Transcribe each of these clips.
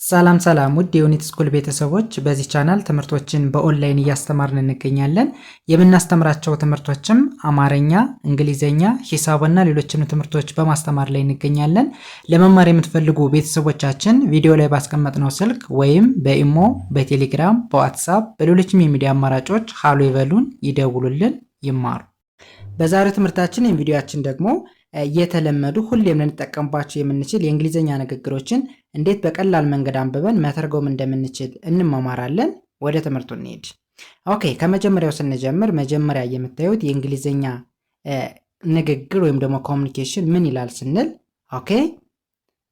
ሰላም ሰላም ውድ የዩኒት ስኩል ቤተሰቦች በዚህ ቻናል ትምህርቶችን በኦንላይን እያስተማርን እንገኛለን። የምናስተምራቸው ትምህርቶችም አማርኛ፣ እንግሊዘኛ፣ ሂሳብና ሌሎችንም ትምህርቶች በማስተማር ላይ እንገኛለን። ለመማር የምትፈልጉ ቤተሰቦቻችን ቪዲዮ ላይ ባስቀመጥነው ስልክ ወይም በኢሞ፣ በቴሌግራም፣ በዋትሳፕ በሌሎችም የሚዲያ አማራጮች ሃሎ ይበሉን፣ ይደውሉልን፣ ይማሩ። በዛሬው ትምህርታችን የቪዲዮአችን ደግሞ የተለመዱ ሁሌም ልንጠቀምባቸው የምንችል የእንግሊዘኛ ንግግሮችን እንዴት በቀላል መንገድ አንብበን መተርጎም እንደምንችል እንማማራለን። ወደ ትምህርቱ እንሄድ። ኦኬ፣ ከመጀመሪያው ስንጀምር መጀመሪያ የምታዩት የእንግሊዘኛ ንግግር ወይም ደግሞ ኮሚኒኬሽን ምን ይላል ስንል፣ ኦኬ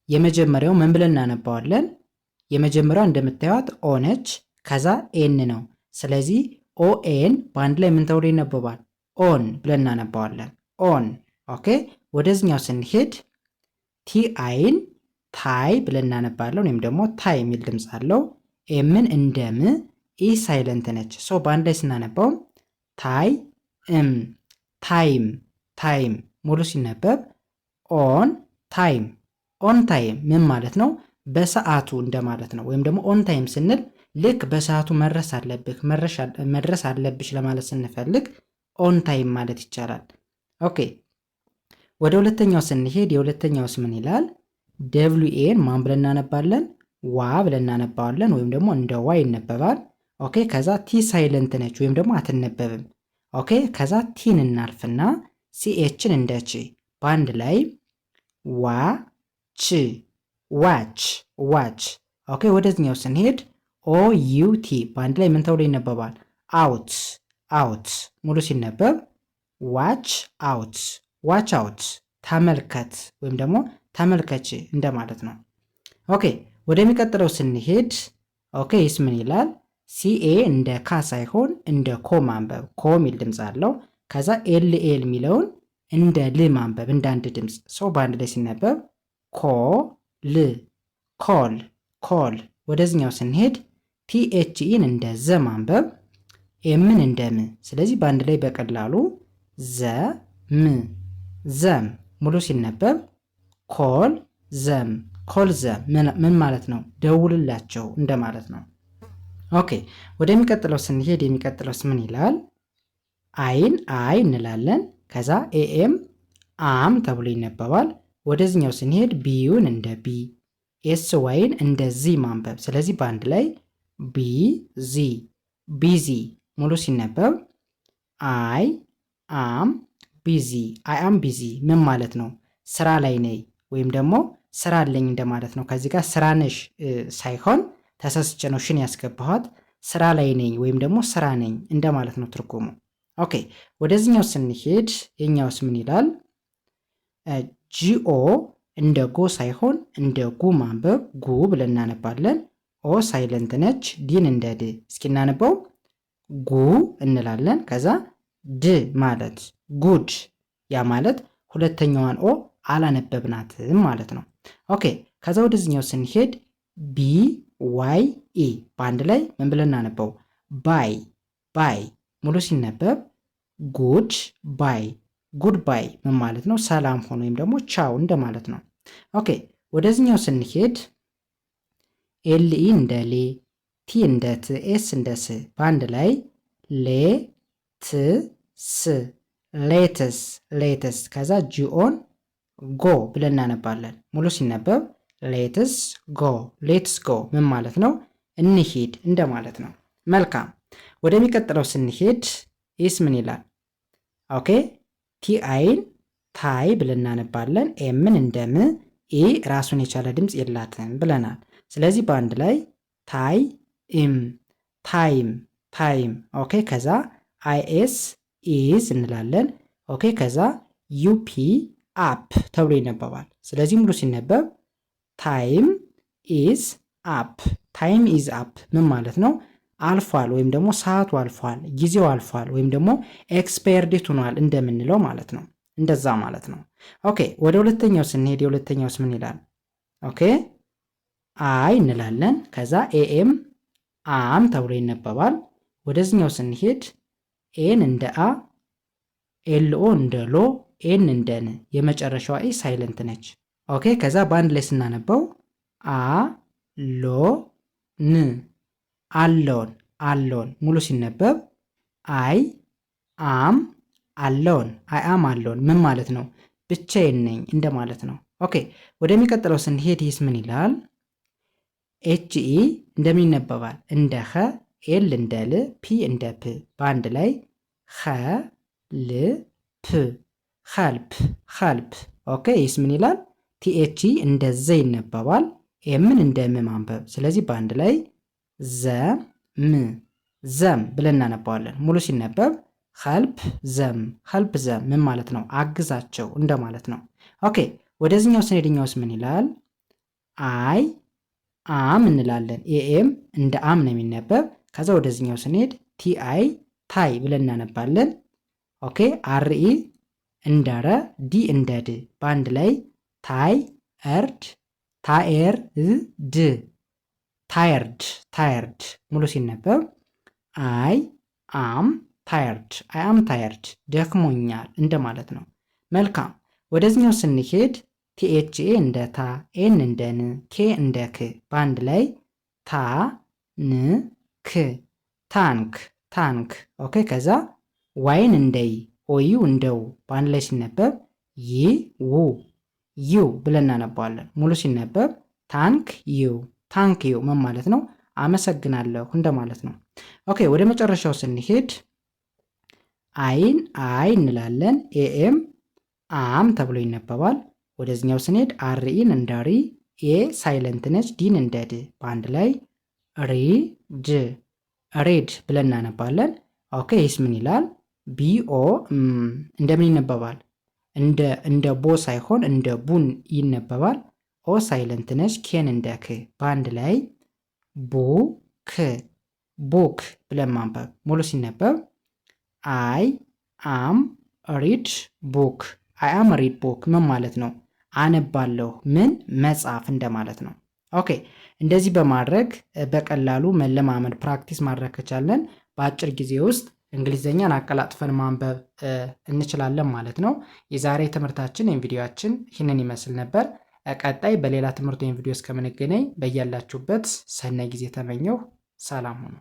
የመጀመሪያው ምን ብለን እናነባዋለን? የመጀመሪያው እንደምታዩት ኦ ነች፣ ከዛ ኤን ነው። ስለዚህ ኦኤን በአንድ ላይ ምን ተብሎ ይነበባል? ኦን ብለን እናነባዋለን። ኦን። ኦኬ፣ ወደዚህኛው ስንሄድ ቲ አይን ታይ ብለን እናነባለን፣ ወይም ደግሞ ታይ የሚል ድምፅ አለው። ኤምን እንደ ም፣ ኢ ሳይለንት ነች። ሶ በአንድ ላይ ስናነባው ታይ እም፣ ታይም፣ ታይም ሙሉ ሲነበብ ኦን ታይም። ኦን ታይም ምን ማለት ነው? በሰዓቱ እንደማለት ነው። ወይም ደግሞ ኦን ታይም ስንል ልክ በሰዓቱ መድረስ አለብህ መድረስ አለብሽ ለማለት ስንፈልግ ኦን ታይም ማለት ይቻላል። ኦኬ፣ ወደ ሁለተኛው ስንሄድ የሁለተኛውስ ምን ይላል? ደብሊውኤን ማን ብለን እናነባለን? ዋ ብለን እናነባዋለን፣ ወይም ደግሞ እንደ ዋ ይነበባል። ኦኬ፣ ከዛ ቲ ሳይለንት ነች ወይም ደግሞ አትነበብም። ኦኬ፣ ከዛ ቲን እናልፍና ሲኤችን እንደ ች በአንድ ላይ ዋ ች፣ ዋች፣ ዋች። ኦኬ፣ ወደዚኛው ስንሄድ ኦ ዩ ቲ በአንድ ላይ ምን ተብሎ ይነበባል? አውት፣ አውት ሙሉ ሲነበብ ዋች አውት፣ ዋች አውት ተመልከት ወይም ደግሞ ተመልከች እንደማለት ነው። ኦኬ፣ ወደሚቀጥለው ስንሄድ ኦኬ ይስ ምን ይላል? ሲኤ እንደ ካ ሳይሆን እንደ ኮ ማንበብ፣ ኮ ሚል ድምፅ አለው። ከዛ ኤልኤል የሚለውን እንደ ል ማንበብ እንደ አንድ ድምፅ። ሰው በአንድ ላይ ሲነበብ ኮ ል፣ ኮል፣ ኮል። ወደዚኛው ስንሄድ ቲኤችኢን እንደ ዘ ማንበብ፣ ኤምን እንደ ም። ስለዚህ በአንድ ላይ በቀላሉ ዘ ም፣ ዘም ሙሉ ሲነበብ ኮል ዘም፣ ኮል ዘም ምን ማለት ነው? ደውልላቸው እንደማለት ነው። ኦኬ፣ ወደሚቀጥለው ስንሄድ የሚቀጥለውስ ምን ይላል? አይን አይ እንላለን። ከዛ ኤኤም አም ተብሎ ይነበባል። ወደዚኛው ስንሄድ ቢዩን እንደ ቢ፣ ኤስ ዋይን እንደ ዚ ማንበብ። ስለዚህ በአንድ ላይ ቢ ዚ፣ ቢዚ ሙሉ ሲነበብ አይ አም ቢዚ፣ አይ አም ቢዚ ምን ማለት ነው? ስራ ላይ ነኝ ወይም ደግሞ ስራ አለኝ እንደማለት ነው። ከዚህ ጋር ስራ ነሽ ሳይሆን ተሳስቼ ነው ሽን ያስገባኋት። ስራ ላይ ነኝ ወይም ደግሞ ስራ ነኝ እንደማለት ነው ትርጉሙ። ኦኬ፣ ወደዚህኛው ስንሄድ የኛውስ ምን ይላል? ጂኦ እንደ ጎ ሳይሆን እንደ ጉ ማንበብ፣ ጉ ብለን እናነባለን። ኦ ሳይለንት ነች፣ ዲን እንደ ድ። እስኪ እናነበው ጉ እንላለን። ከዛ ድ ማለት ጉድ፣ ያ ማለት ሁለተኛዋን ኦ አላነበብናትም ማለት ነው። ኦኬ፣ ከዛ ወደዚህኛው ስንሄድ ቢ ዋይ ኢ በአንድ ላይ ምን ብለን እናነበው? ባይ፣ ባይ ሙሉ ሲነበብ ጉድ ባይ፣ ጉድ ባይ ምን ማለት ነው? ሰላም ሆኖ ወይም ደግሞ ቻው እንደማለት ነው። ኦኬ፣ ወደዚህኛው ስንሄድ ኤልኢ እንደ ሌ፣ ቲ እንደ ት፣ ኤስ እንደ ስ በአንድ ላይ ሌ ት ስ፣ ሌትስ፣ ሌትስ። ከዛ ጂኦን ጎ ብለን እናነባለን። ሙሉ ሲነበብ ሌትስ ጎ፣ ሌትስ ጎ ምን ማለት ነው? እንሂድ እንደማለት ነው። መልካም፣ ወደሚቀጥለው ስንሄድ ኢስ ምን ይላል? ኦኬ፣ ቲ አይን ታይ ብለን እናነባለን። ኤምን እንደ ም፣ ኢ ራሱን የቻለ ድምፅ የላትም ብለናል። ስለዚህ በአንድ ላይ ታይ ኢም፣ ታይም፣ ታይም። ኦኬ፣ ከዛ አይኤስ ኢዝ እንላለን። ኦኬ፣ ከዛ ዩፒ አፕ ተብሎ ይነበባል። ስለዚህ ሙሉ ሲነበብ ታይም ኢዝ አፕ፣ ታይም ኢዝ አፕ ምን ማለት ነው? አልፏል ወይም ደግሞ ሰዓቱ አልፏል፣ ጊዜው አልፏል፣ ወይም ደግሞ ኤክስፓየር ዴት ሆኗል እንደምንለው ማለት ነው። እንደዛ ማለት ነው። ኦኬ፣ ወደ ሁለተኛው ስንሄድ የሁለተኛውስ ምን ይላል? ኦኬ፣ አይ እንላለን። ከዛ ኤኤም አም ተብሎ ይነበባል። ወደዚኛው ስንሄድ ኤን እንደ አ፣ ኤልኦ እንደ ሎ፣ ኤን እንደ ን፣ የመጨረሻዋ ኤ ሳይለንት ነች። ኦኬ፣ ከዛ በአንድ ላይ ስናነበው አ ን አሎን አሎን ሙሉ ሲነበብ አይ አም አሎን አይ አም አሎን ምን ማለት ነው? ብቻዬን ነኝ እንደማለት ነው። ኦኬ ወደሚቀጥለው ስንሄድ ይህስ ምን ይላል? ኤች ኢ እንደምን ይነበባል? እንደ ኸ፣ ኤል እንደ ል፣ ፒ እንደ ፕ በአንድ ላይ ኸ ል ፕ ኸልፕ ኸልፕ። ኦኬ ይህስ ምን ይላል? ቲኤች ኢ እንደ ዘ ይነበባል። ኤምን እንደ ም ማንበብ። ስለዚህ በአንድ ላይ ዘም ዘም ብለን እናነባዋለን። ሙሉ ሲነበብ ኸልፕ ዘም ኸልፕ ዘም ምን ማለት ነው? አግዛቸው እንደማለት ነው። ኦኬ ወደዚህኛው ስንሄድኛውስ ምን ይላል? አይ አም እንላለን። ኤኤም እንደ አም ነው የሚነበብ። ከዛ ወደዚህኛው ስንሄድ ቲአይ ታይ ብለን እናነባለን። ኦኬ አርኢ እንደ ረ፣ ዲ እንደ ድ በአንድ ላይ ታይ እርድ ታኤር ድ ታየርድ ታየርድ ሙሉ ሲነበብ አይ አም ታየርድ አይ አም ታየርድ ደክሞኛል እንደማለት ነው። መልካም ወደዚህኛው ስንሄድ ቲኤችኤ እንደ ታ፣ ኤን እንደ ን፣ ኬ እንደ ክ በአንድ ላይ ታ ን ክ ታንክ ታንክ። ኦኬ ከዛ ዋይን እንደ ይ፣ ኦዩ እንደው በአንድ ላይ ሲነበብ ይ ው ዩ ብለን እናነባዋለን። ሙሉ ሲነበብ ታንክ ዩ ምን ማለት ነው? አመሰግናለሁ እንደማለት ነው። ኦኬ ወደ መጨረሻው ስንሄድ አይን አይ እንላለን። ኤኤም አም ተብሎ ይነበባል። ወደዚህኛው ስንሄድ አርኢን እንደ ሪ፣ ኤ ሳይለንት ነች፣ ዲን እንደ ድ በአንድ ላይ ሪ ድ ሬድ ብለን እናነባለን። ኦኬ ይህስ ምን ይላል? ቢኦ እንደምን ይነበባል? እንደ ቦ ሳይሆን እንደ ቡን ይነበባል። ኦ ሳይለንት ነች፣ ኬን እንደ ክ በአንድ ላይ ቡክ ቡክ ብለን ማንበብ። ሙሉ ሲነበብ አይ አም ሪድ ቡክ አይ አም ሪድ ቡክ ምን ማለት ነው? አነባለሁ ምን መጽሐፍ እንደማለት ነው። ኦኬ እንደዚህ በማድረግ በቀላሉ መለማመድ ፕራክቲስ ማድረግ ከቻለን በአጭር ጊዜ ውስጥ እንግሊዘኛን አቀላጥፈን ማንበብ እንችላለን ማለት ነው። የዛሬ ትምህርታችን ወይም ቪዲዮአችን ይህንን ይመስል ነበር። ቀጣይ በሌላ ትምህርት ወይም ቪዲዮ እስከምንገናኝ በያላችሁበት ሰናይ ጊዜ ተመኘሁ። ሰላም ሁኑ።